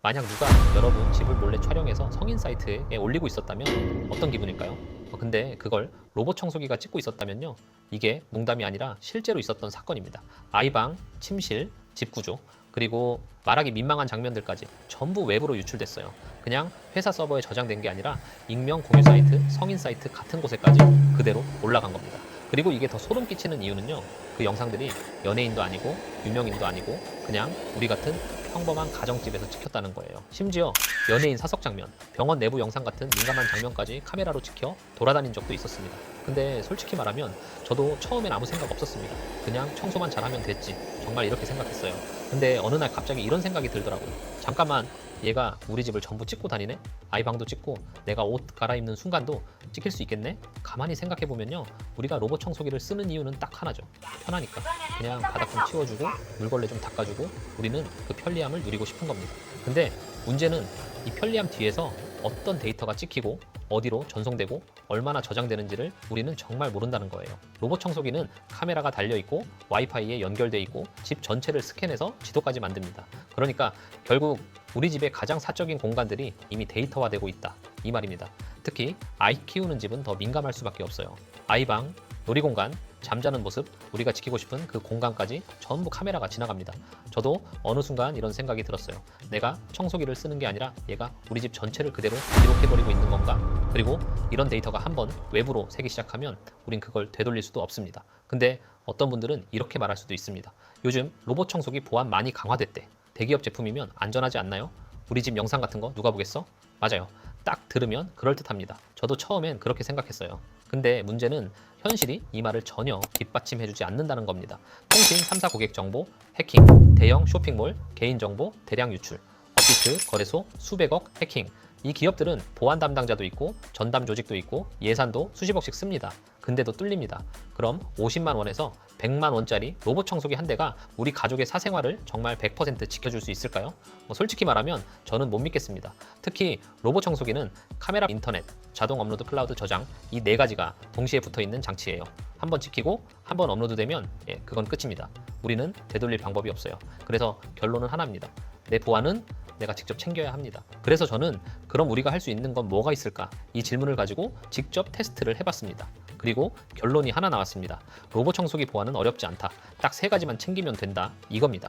만약 누가 여러분 집을 몰래 촬영해서 성인 사이트에 올리고 있었다면 어떤 기분일까요? 근데 그걸 로봇 청소기가 찍고 있었다면요. 이게 농담이 아니라 실제로 있었던 사건입니다. 아이방, 침실, 집 구조, 그리고 말하기 민망한 장면들까지 전부 외부로 유출됐어요. 그냥 회사 서버에 저장된 게 아니라 익명 공유 사이트, 성인 사이트 같은 곳에까지 그대로 올라간 겁니다. 그리고 이게 더 소름 끼치는 이유는요. 그 영상들이 연예인도 아니고 유명인도 아니고 그냥 우리 같은 평범한 가정집에서 찍혔다는 거예요. 심지어 연예인 사석 장면, 병원 내부 영상 같은 민감한 장면까지 카메라로 찍혀 돌아다닌 적도 있었습니다. 근데 솔직히 말하면 저도 처음엔 아무 생각 없었습니다. 그냥 청소만 잘하면 됐지. 정말 이렇게 생각했어요. 근데 어느 날 갑자기 이런 생각이 들더라고요. 잠깐만, 얘가 우리 집을 전부 찍고 다니네? 아이방도 찍고 내가 옷 갈아입는 순간도 찍힐 수 있겠네? 가만히 생각해보면요. 우리가 로봇 청소기를 쓰는 이유는 딱 하나죠. 편하니까. 그냥 바닥 좀 치워주고 물걸레 좀 닦아주고 우리는 그 편리함을 누리고 싶은 겁니다. 근데 문제는 이 편리함 뒤에서 어떤 데이터가 찍히고 어디로 전송되고 얼마나 저장되는지를 우리는 정말 모른다는 거예요. 로봇 청소기는 카메라가 달려있고 와이파이에 연결돼 있고 집 전체를 스캔해서 지도까지 만듭니다. 그러니까 결국 우리 집의 가장 사적인 공간들이 이미 데이터화되고 있다, 이 말입니다. 특히 아이 키우는 집은 더 민감할 수밖에 없어요. 아이방, 놀이공간, 잠자는 모습, 우리가 지키고 싶은 그 공간까지 전부 카메라가 지나갑니다. 저도 어느 순간 이런 생각이 들었어요. 내가 청소기를 쓰는 게 아니라 얘가 우리 집 전체를 그대로 기록해버리고 있는 건가? 그리고 이런 데이터가 한번 외부로 새기 시작하면 우린 그걸 되돌릴 수도 없습니다. 근데 어떤 분들은 이렇게 말할 수도 있습니다. 요즘 로봇 청소기 보안 많이 강화됐대. 대기업 제품이면 안전하지 않나요? 우리 집 영상 같은 거 누가 보겠어? 맞아요. 딱 들으면 그럴듯합니다. 저도 처음엔 그렇게 생각했어요. 근데 문제는 현실이 이 말을 전혀 뒷받침해주지 않는다는 겁니다. 통신 3사 고객 정보, 해킹, 대형 쇼핑몰, 개인정보, 대량 유출, 업비트, 거래소, 수백억 해킹. 이 기업들은 보안 담당자도 있고 전담 조직도 있고 예산도 수십억씩 씁니다. 근데도 뚫립니다. 그럼 50만 원에서 100만 원짜리 로봇 청소기 한 대가 우리 가족의 사생활을 정말 100% 지켜줄 수 있을까요? 솔직히 말하면 저는 못 믿겠습니다. 특히 로봇 청소기는 카메라, 인터넷, 자동 업로드, 클라우드 저장 이 네 가지가 동시에 붙어 있는 장치예요. 한번 찍히고 한번 업로드되면 그건 끝입니다. 우리는 되돌릴 방법이 없어요. 그래서 결론은 하나입니다. 내 보안은 내가 직접 챙겨야 합니다. 그래서 저는 그럼 우리가 할 수 있는 건 뭐가 있을까? 이 질문을 가지고 직접 테스트를 해봤습니다. 그리고 결론이 하나 나왔습니다. 로봇 청소기 보안은 어렵지 않다. 딱 세 가지만 챙기면 된다. 이겁니다.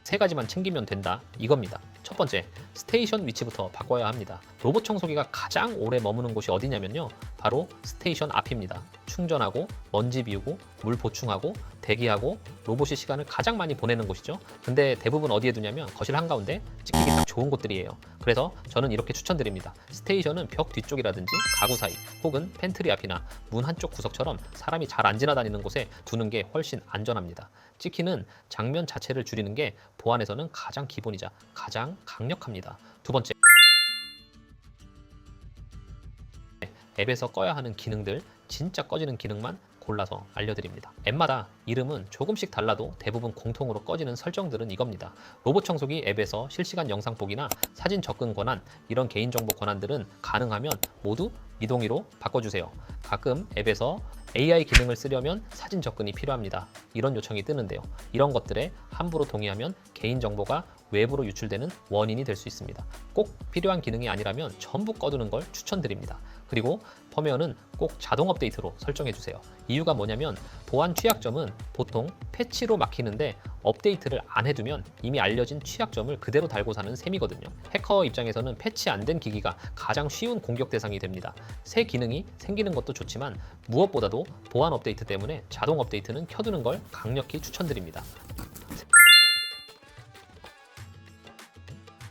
세 가지만 챙기면 된다. 이겁니다. 첫 번째, 스테이션 위치부터 바꿔야 합니다. 로봇 청소기가 가장 오래 머무는 곳이 어디냐면요. 바로 스테이션 앞입니다. 충전하고 먼지 비우고 물 보충하고 대기하고 로봇이 시간을 가장 많이 보내는 곳이죠. 근데 대부분 어디에 두냐면 거실 한가운데 찍히기 딱 좋은 곳들이에요. 그래서 저는 이렇게 추천드립니다. 스테이션은 벽 뒤쪽이라든지 가구 사이 혹은 팬트리 앞이나 문 한쪽 구석처럼 사람이 잘 안 지나다니는 곳에 두는 게 훨씬 안전합니다. 찍히는 장면 자체를 줄이는 게 보안에서는 가장 기본이자 가장 강력합니다. 두 번째, 앱에서 꺼야 하는 기능들, 진짜 꺼지는 기능만 골라서 알려드립니다. 앱마다 이름은 조금씩 달라도 대부분 공통으로 꺼지는 설정들은 이겁니다. 로봇 청소기 앱에서 실시간 영상 보기나 사진 접근 권한, 이런 개인정보 권한들은 가능하면 모두 미동의로 바꿔주세요. 가끔 앱에서 AI 기능을 쓰려면 사진 접근이 필요합니다. 이런 요청이 뜨는데요. 이런 것들에 함부로 동의하면 개인정보가 외부로 유출되는 원인이 될 수 있습니다. 꼭 필요한 기능이 아니라면 전부 꺼두는 걸 추천드립니다. 그리고 펌웨어는 꼭 자동 업데이트로 설정해 주세요. 이유가 뭐냐면 보안 취약점은 보통 패치로 막히는데 업데이트를 안 해두면 이미 알려진 취약점을 그대로 달고 사는 셈이거든요. 해커 입장에서는 패치 안 된 기기가 가장 쉬운 공격 대상이 됩니다. 새 기능이 생기는 것도 좋지만 무엇보다도 보안 업데이트 때문에 자동 업데이트는 켜두는 걸 강력히 추천드립니다.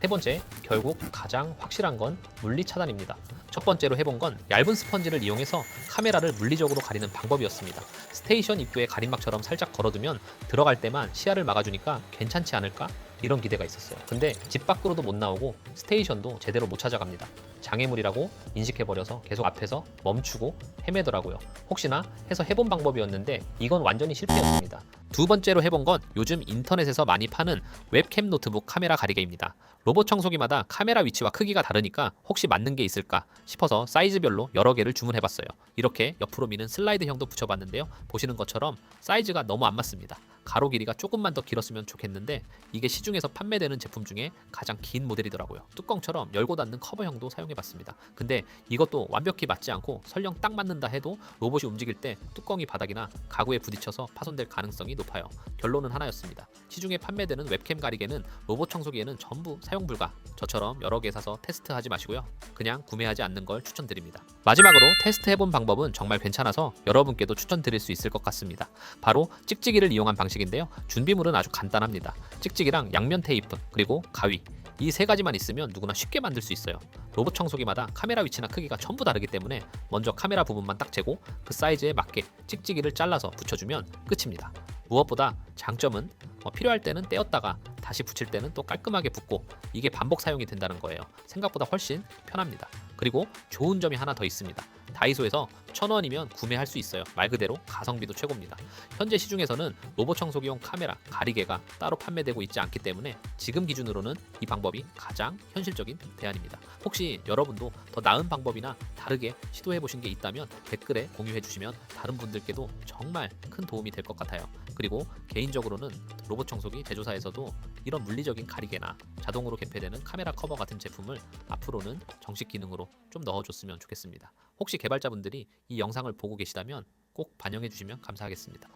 세 번째, 결국 가장 확실한 건 물리 차단입니다. 첫 번째로 해본 건 얇은 스펀지를 이용해서 카메라를 물리적으로 가리는 방법이었습니다. 스테이션 입구에 가림막처럼 살짝 걸어두면 들어갈 때만 시야를 막아주니까 괜찮지 않을까? 이런 기대가 있었어요. 근데 집 밖으로도 못 나오고 스테이션도 제대로 못 찾아갑니다. 장애물이라고 인식해버려서 계속 앞에서 멈추고 헤매더라고요. 혹시나 해서 해본 방법이었는데 이건 완전히 실패였습니다. 두 번째로 해본 건 요즘 인터넷에서 많이 파는 웹캠 노트북 카메라 가리개입니다. 로봇 청소기마다 카메라 위치와 크기가 다르니까 혹시 맞는 게 있을까 싶어서 사이즈별로 여러 개를 주문해봤어요. 이렇게 옆으로 미는 슬라이드형도 붙여봤는데요. 보시는 것처럼 사이즈가 너무 안 맞습니다. 가로 길이가 조금만 더 길었으면 좋겠는데 이게 시중에서 판매되는 제품 중에 가장 긴 모델이더라고요. 뚜껑처럼 열고 닫는 커버형도 사용해봤습니다. 근데 이것도 완벽히 맞지 않고 설령 딱 맞는다 해도 로봇이 움직일 때 뚜껑이 바닥이나 가구에 부딪혀서 파손될 가능성이 높아요. 결론은 하나였습니다. 시중에 판매되는 웹캠 가리개는 로봇 청소기에는 전부 사용 불가. 저처럼 여러 개 사서 테스트하지 마시고요. 그냥 구매하지 않는 걸 추천드립니다. 마지막으로 테스트해본 방법은 정말 괜찮아서 여러분께도 추천드릴 수 있을 것 같습니다. 바로 찍찍이를 이용한 방식인데요. 준비물은 아주 간단합니다. 찍찍이랑 양면 테이프 그리고 가위 이 세 가지만 있으면 누구나 쉽게 만들 수 있어요. 로봇 청소기마다 카메라 위치나 크기가 전부 다르기 때문에 먼저 카메라 부분만 딱 재고 그 사이즈에 맞게 찍찍이를 잘라서 붙여주면 끝입니다. 무엇보다 장점은 필요할 때는 떼었다가 다시 붙일 때는 또 깔끔하게 붙고 이게 반복 사용이 된다는 거예요. 생각보다 훨씬 편합니다. 그리고 좋은 점이 하나 더 있습니다. 다이소에서 1,000원이면 구매할 수 있어요. 말 그대로 가성비도 최고입니다. 현재 시중에서는 로봇 청소기용 카메라 가리개가 따로 판매되고 있지 않기 때문에 지금 기준으로는 이 방법이 가장 현실적인 대안입니다. 혹시 여러분도 더 나은 방법이나 다르게 시도해 보신 게 있다면 댓글에 공유해 주시면 다른 분들께도 정말 큰 도움이 될 것 같아요. 그리고 개인적으로는 로봇 청소기 제조사에서도 이런 물리적인 가리개나 자동으로 개폐되는 카메라 커버 같은 제품을 앞으로는 정식 기능으로 좀 넣어줬으면 좋겠습니다. 혹시 개발자분들이 이 영상을 보고 계시다면 꼭 반영해 주시면 감사하겠습니다.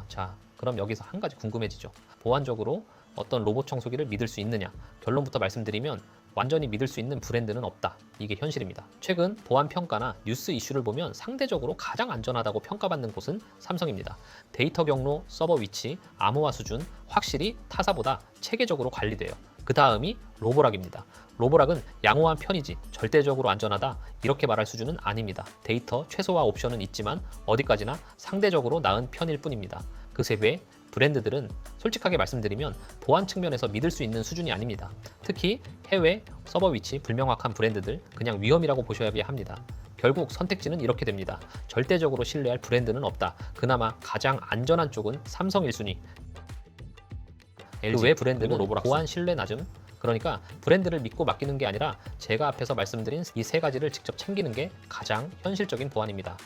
자, 그럼 여기서 한 가지 궁금해지죠. 보안적으로 어떤 로봇 청소기를 믿을 수 있느냐? 결론부터 말씀드리면 완전히 믿을 수 있는 브랜드는 없다. 이게 현실입니다. 최근 보안 평가나 뉴스 이슈를 보면 상대적으로 가장 안전하다고 평가받는 곳은 삼성입니다. 데이터 경로, 서버 위치, 암호화 수준 확실히 타사보다 체계적으로 관리돼요. 그 다음이 로보락입니다. 로보락은 양호한 편이지 절대적으로 안전하다 이렇게 말할 수준은 아닙니다. 데이터 최소화 옵션은 있지만 어디까지나 상대적으로 나은 편일 뿐입니다. 그 외에 브랜드들은 솔직하게 말씀드리면 보안 측면에서 믿을 수 있는 수준이 아닙니다. 특히 해외 서버 위치 불명확한 브랜드들 그냥 위험이라고 보셔야 합니다. 결국 선택지는 이렇게 됩니다. 절대적으로 신뢰할 브랜드는 없다. 그나마 가장 안전한 쪽은 삼성 1순위. 그 외 브랜드는 보안 신뢰 낮음. 그러니까 브랜드를 믿고 맡기는 게 아니라 제가 앞에서 말씀드린 이 세 가지를 직접 챙기는 게 가장 현실적인 보안입니다.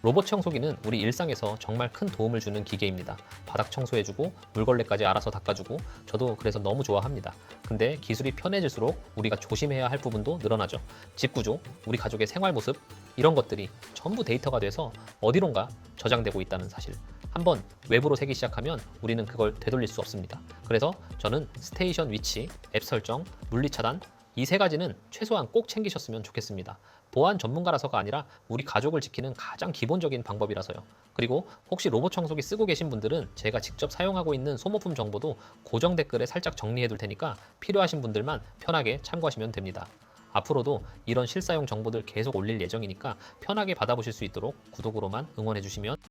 로봇 청소기는 우리 일상에서 정말 큰 도움을 주는 기계입니다. 바닥 청소해주고 물걸레까지 알아서 닦아주고 저도 그래서 너무 좋아합니다. 근데 기술이 편해질수록 우리가 조심해야 할 부분도 늘어나죠. 집 구조, 우리 가족의 생활 모습 이런 것들이 전부 데이터가 돼서 어디론가 저장되고 있다는 사실. 한번 외부로 새기 시작하면 우리는 그걸 되돌릴 수 없습니다. 그래서 저는 스테이션 위치, 앱 설정, 물리 차단 이 세 가지는 최소한 꼭 챙기셨으면 좋겠습니다. 보안 전문가라서가 아니라 우리 가족을 지키는 가장 기본적인 방법이라서요. 그리고 혹시 로봇 청소기 쓰고 계신 분들은 제가 직접 사용하고 있는 소모품 정보도 고정 댓글에 살짝 정리해 둘 테니까 필요하신 분들만 편하게 참고하시면 됩니다. 앞으로도 이런 실사용 정보들 계속 올릴 예정이니까 편하게 받아보실 수 있도록 구독으로만 응원해 주시면